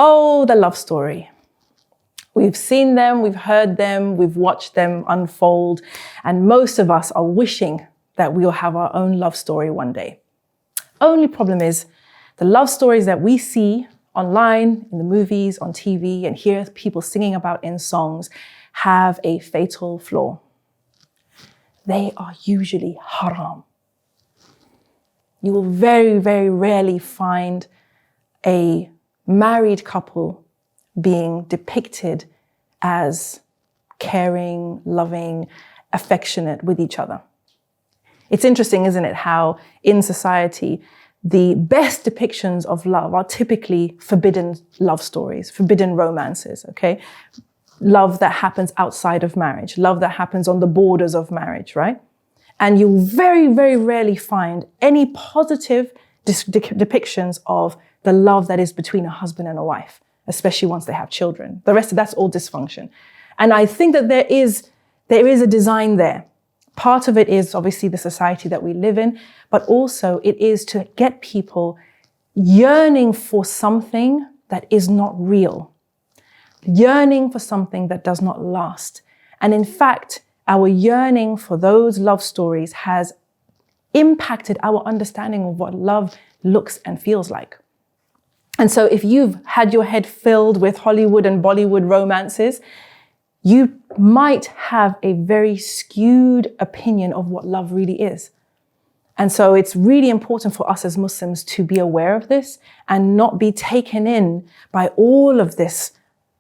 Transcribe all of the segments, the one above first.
Oh, the love story. We've seen them, we've heard them, we've watched them unfold, and most of us are wishing that we'll have our own love story one day. Only problem is the love stories that we see online, in the movies, on TV, and hear people singing about in songs have a fatal flaw. They are usually haram. You will very, very rarely find a married couple being depicted as caring, loving, affectionate with each other. It's interesting, isn't it, how in society, the best depictions of love are typically forbidden love stories, forbidden romances, okay? Love that happens outside of marriage, love that happens on the borders of marriage, right? And you'll very, very rarely find any positive depictions of the love that is between a husband and a wife, especially once they have children. The rest of that's all dysfunction. And I think that there is a design there. Part of it is obviously the society that we live in, but also it is to get people yearning for something that is not real, yearning for something that does not last. And in fact, our yearning for those love stories has impacted our understanding of what love looks and feels like. And so if you've had your head filled with Hollywood and Bollywood romances, you might have a very skewed opinion of what love really is. And so it's really important for us as Muslims to be aware of this and not be taken in by all of this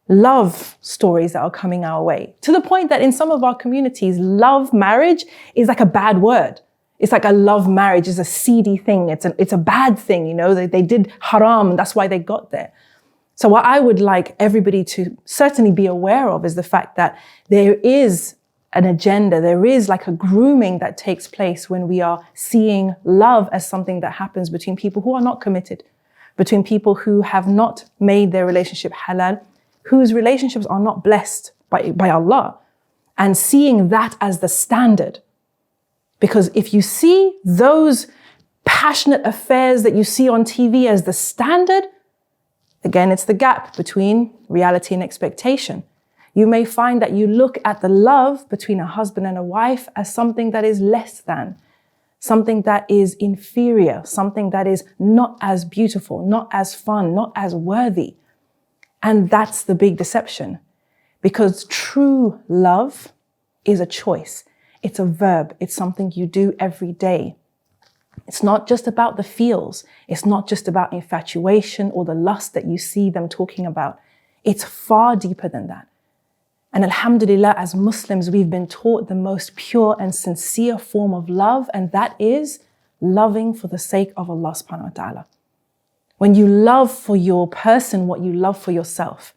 love stories that are coming our way. To the point that in some of our communities, love marriage is like a bad word. It's like a love marriage is a seedy thing. It's a bad thing, you know, they did haram and that's why they got there. So what I would like everybody to certainly be aware of is the fact that there is an agenda, there is like a grooming that takes place when we are seeing love as something that happens between people who are not committed, between people who have not made their relationship halal, whose relationships are not blessed by Allah, and seeing that as the standard. Because if you see those passionate affairs that you see on TV as the standard, again, it's the gap between reality and expectation. You may find that you look at the love between a husband and a wife as something that is less than, something that is inferior, something that is not as beautiful, not as fun, not as worthy. And that's the big deception, because true love is a choice. It's a verb. It's something you do every day. It's not just about the feels. It's not just about infatuation or the lust that you see them talking about. It's far deeper than that. And alhamdulillah, as Muslims, we've been taught the most pure and sincere form of love, and that is loving for the sake of Allah subhanahu wa ta'ala. When you love for your person what you love for yourself,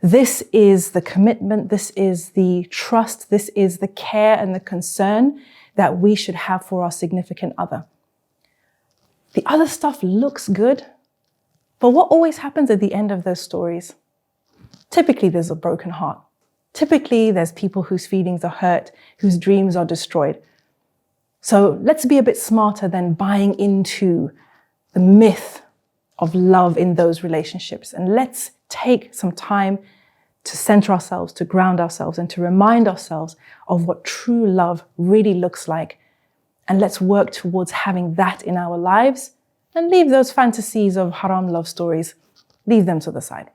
this is the commitment, this is the trust, this is the care and the concern that we should have for our significant other. The other stuff looks good, but what always happens at the end of those stories? Typically, there's a broken heart. Typically, there's people whose feelings are hurt, whose dreams are destroyed. So let's be a bit smarter than buying into the myth of love in those relationships. And let's take some time to center ourselves, to ground ourselves, and to remind ourselves of what true love really looks like. And let's work towards having that in our lives and leave those fantasies of haram love stories, leave them to the side.